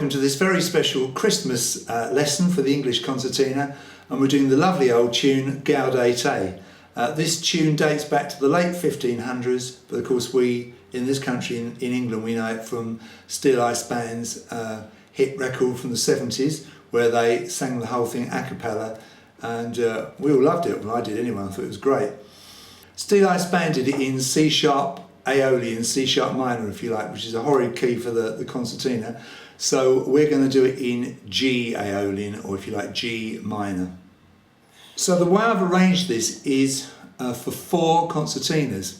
welcome to this very special Christmas lesson for the English concertina, and we're doing the lovely old tune Gaudete. This tune dates back to the late 1500s, but of course we in this country, in England, we know it from Steel Ice Band's hit record from the 70s, where they sang the whole thing a cappella, and we all loved it. Well, I did anyway, I thought it was great. Steel Ice Band did it in C sharp Aeolian, C sharp minor if you like, which is a horrid key for the concertina. So we're going to do it in G Aeolian, or if you like G minor. So the way I've arranged this is for 4 concertinas,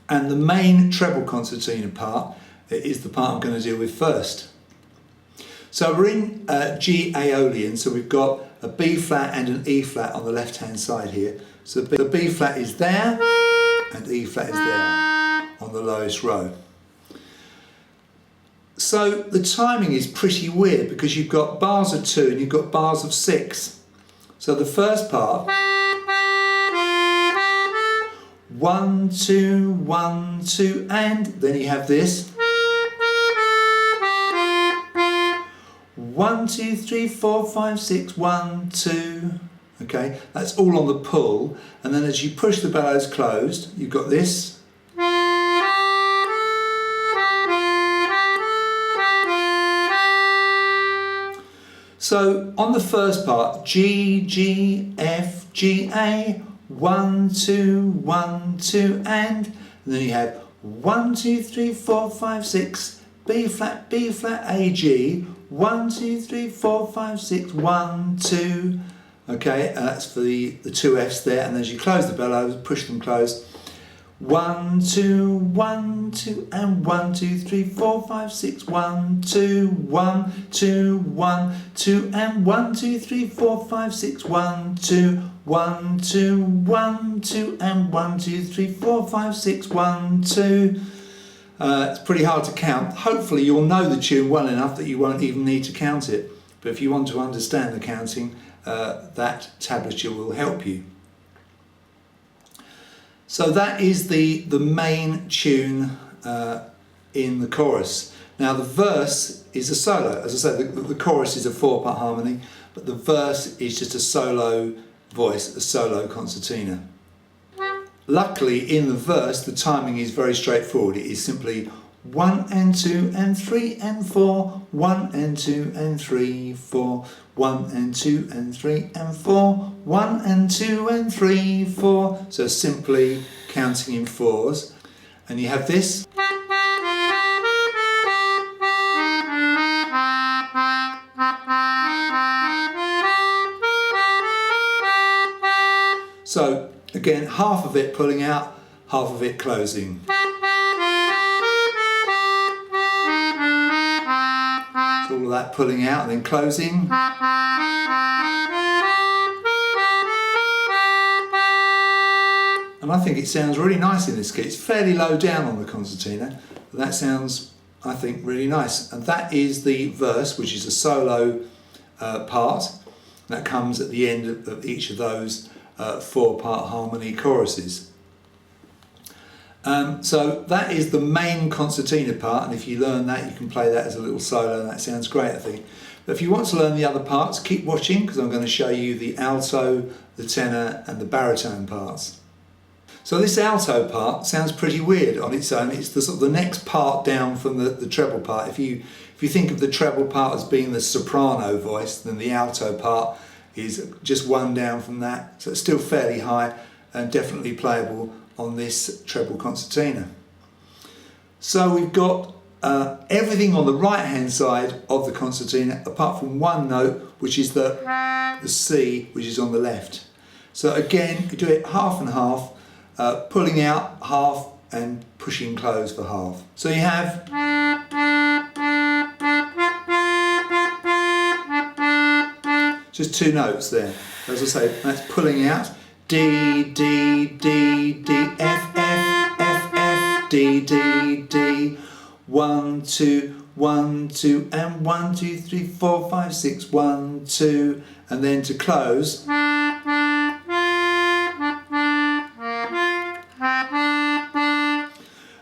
and the main treble concertina part is the part I'm going to deal with first. So we're in G Aeolian, so we've got a B flat and an E flat on the left hand side here. So the B flat is there and E flat is there on the lowest row. So the timing is pretty weird because you've got bars of 2 and you've got bars of 6. So the first part, 1, 2, 1, 2, and then you have this 1, 2, 3, 4, 5, 6, 1, 2. Okay, that's all on the pull, and then as you push the bellows closed, you've got this. So on the first part, G, G, F, G, A, 1, 2, 1, 2, and then you have 1, 2, 3, 4, 5, 6, B flat, A, G, 1, 2, 3, 4, 5, 6, 1, 2. Okay, and that's for the 2 Fs there, and as you close the bellows, push them closed. 1, 2, 1, 2, and 1, 2, 3, 4, 5, 6, 1, 2, 1, 2, 1, 2, and 1, 2, 3, 4, 5, 6, 1, 2, 1, 2, 1, 2, and 1, 2, 3, 4, 5, 6, 1, 2. It's pretty hard to count. Hopefully you'll know the tune well enough that you won't even need to count it. But if you want to understand the counting, that tablature will help you. So that is the main tune in the chorus. Now the verse is a solo. As I said, the chorus is a 4-part harmony, but the verse is just a solo voice, a solo concertina. Luckily in the verse the timing is very straightforward. It is simply 1 and 2 and 3 and 4, 1 and 2 and 3, 4, 1 and 2 and 3 and 4, 1 and 2 and 3, 4. So simply counting in 4s. And you have this. So again, half of it pulling out, half of it closing. So all of that pulling out and then closing. And I think it sounds really nice in this key. It's fairly low down on the concertina, but that sounds, I think, really nice. And that is the verse, which is a solo part that comes at the end of each of those 4-part harmony choruses. So that is the main concertina part, and if you learn that you can play that as a little solo, and that sounds great, I think. But if you want to learn the other parts, keep watching, because I'm going to show you the alto, the tenor and the baritone parts. So this alto part sounds pretty weird on its own. It's the sort of the next part down from the treble part. If you think of the treble part as being the soprano voice, then the alto part is just one down from that. So it's still fairly high and definitely playable on this treble concertina. So we've got everything on the right hand side of the concertina apart from one note, which is the C, which is on the left. So again, you do it half and half, pulling out half and pushing close for half. So you have just 2 notes there. As I say, that's pulling out. D, D, D, D, F, F, F, F, D, D, D. 1, 2, 1, 2, and 1, 2, 3, 4, 5, 6, 1, 2. And then to close,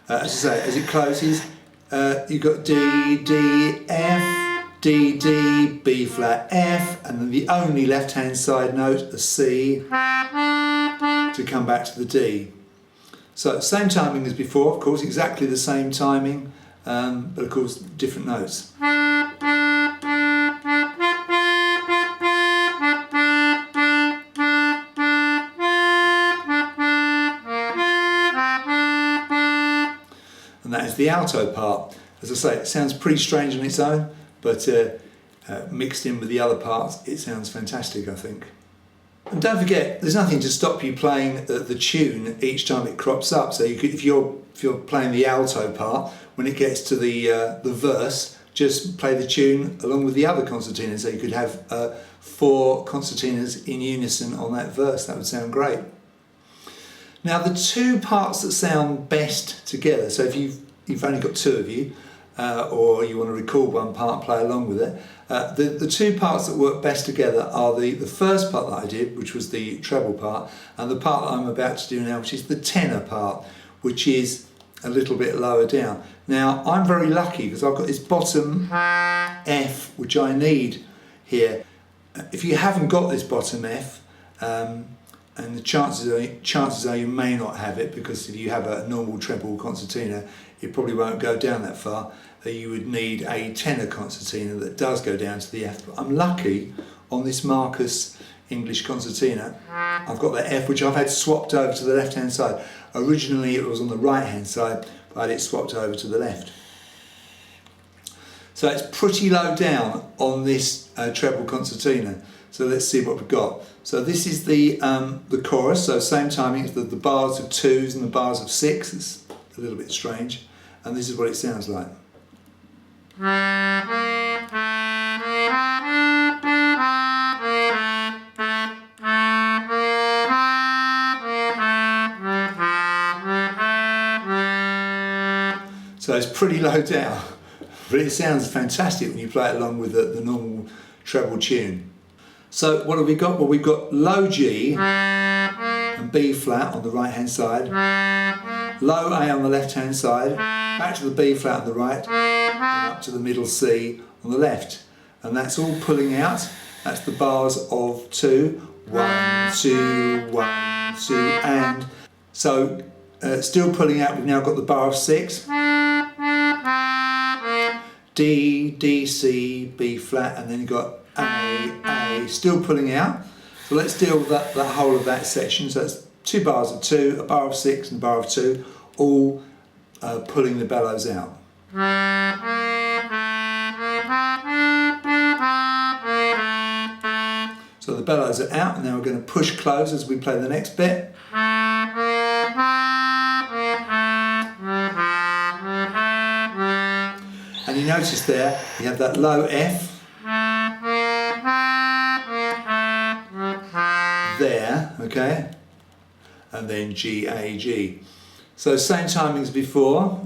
as I say, as it closes, you've got D, D, F, D, D, B flat, F, and then the only left-hand side note, a C, to come back to the D. So same timing as before, of course, exactly the same timing, but of course different notes. And that is the alto part. As I say, it sounds pretty strange on its own, but mixed in with the other parts, it sounds fantastic, I think. And don't forget, there's nothing to stop you playing the tune each time it crops up. So you could, if you're playing the alto part, when it gets to the verse, just play the tune along with the other concertina. So you could have 4 concertinas in unison on that verse. That would sound great. Now the 2 parts that sound best together, so if you've only got 2 of you, or you want to record one part and play along with it, the 2 parts that work best together are the first part that I did, which was the treble part, and the part that I'm about to do now, which is the tenor part, which is a little bit lower down. Now I'm very lucky because I've got this bottom F, which I need here. If you haven't got this bottom F, and the chances are you may not have it, because if you have a normal treble concertina, it probably won't go down that far. You would need a tenor concertina that does go down to the F. But I'm lucky on this Marcus English concertina, I've got the F, which I've had swapped over to the left hand side. Originally it was on the right hand side, but I had it swapped over to the left. So it's pretty low down on this treble concertina. So let's see what we've got. So this is the chorus, so same timing, it's the bars of 2s and the bars of 6. It's a little bit strange, and this is what it sounds like. So it's pretty low down, but it sounds fantastic when you play it along with the normal treble tune. So what have we got? Well, we've got low G and B flat on the right hand side, low A on the left hand side, back to the B flat on the right, and up to the middle C on the left. And that's all pulling out. That's the bars of 2, 1, 2, 1, 2, and so still pulling out. We've now got the bar of 6, D, D, C, B flat, and then you've got A, still pulling out. So let's deal with that whole of that section. So it's 2 bars of 2, a bar of 6 and a bar of 2, all pulling the bellows out. So the bellows are out, and now we're going to push close as we play the next bit. And you notice there, you have that low F there, okay, and then G, A, G. So same timing as before.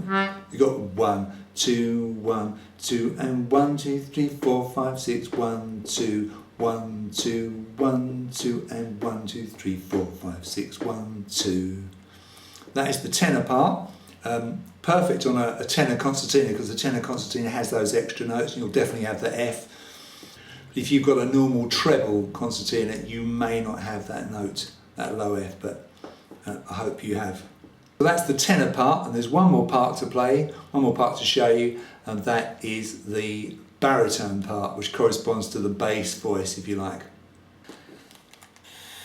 You got 1, 2, 1, 2, and 1, 2, 3, 4, 5, 6, 1, 2, 1, 2, 1, 2, and 1, 2, 3, 4, 5, 6, 1, 2. That is the tenor part. Perfect on a tenor concertina, because the tenor concertina has those extra notes, and you'll definitely have the F. But if you've got a normal treble concertina, you may not have that note, that low F, but I hope you have. So that's the tenor part, and there's one more part to play, one more part to show you, and that is the baritone part, which corresponds to the bass voice, if you like.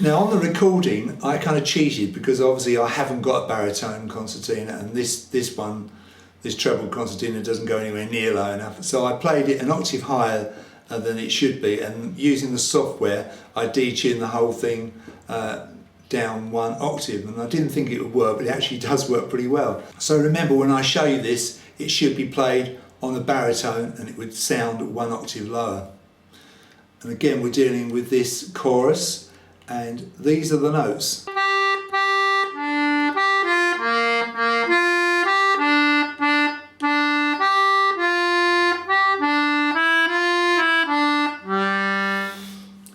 Now on the recording, I kind of cheated, because obviously I haven't got a baritone concertina, and this treble concertina doesn't go anywhere near low enough. So I played it an octave higher than it should be, and using the software, I detuned the whole thing down 1 octave, and I didn't think it would work, but it actually does work pretty well. So remember, when I show you this, it should be played on the baritone, and it would sound 1 octave lower. And again, we're dealing with this chorus, and these are the notes.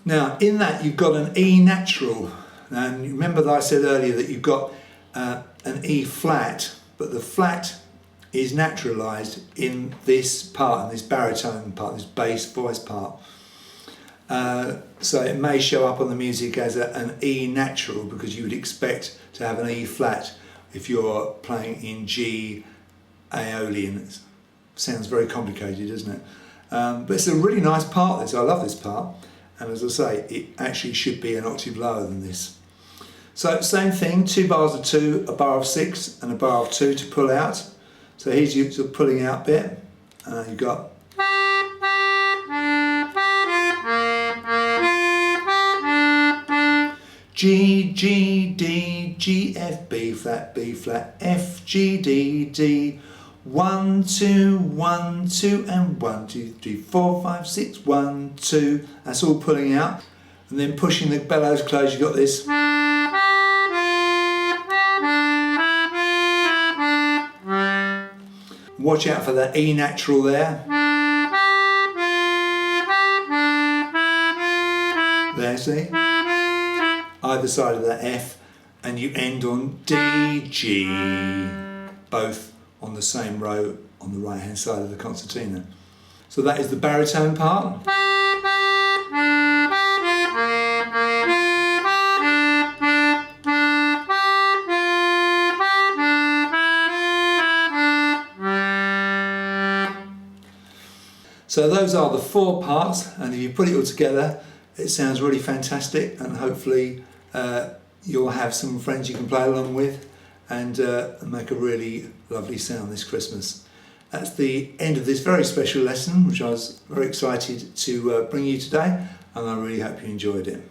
Now in that you've got an E natural, and remember that I said earlier that you've got an E flat, but the flat is naturalised in this part, in this baritone part, this bass voice part. So it may show up on the music as an E natural, because you would expect to have an E flat if you're playing in G Aeolian. It sounds very complicated, doesn't it? But it's a really nice part, this. I love this part. And as I say, it actually should be an octave lower than this. So same thing, 2 bars of 2, a bar of 6 and a bar of 2 to pull out. So here's your sort of pulling out bit. You've got G, G, D, G, F, B flat, F, G, D, D. 1, 2, 1, 2, and 1, 2, 3, 4, 5, 6, 1, 2. That's all pulling out. And then pushing the bellows close, you've got this. Watch out for that E natural there. There, see? Either side of that F, and you end on D, G, both on the same row on the right hand side of the concertina. So that is the baritone part. So those are the 4 parts, and if you put it all together, it sounds really fantastic, and hopefully you'll have some friends you can play along with and make a really lovely sound this Christmas. That's the end of this very special lesson, which I was very excited to bring you today, and I really hope you enjoyed it.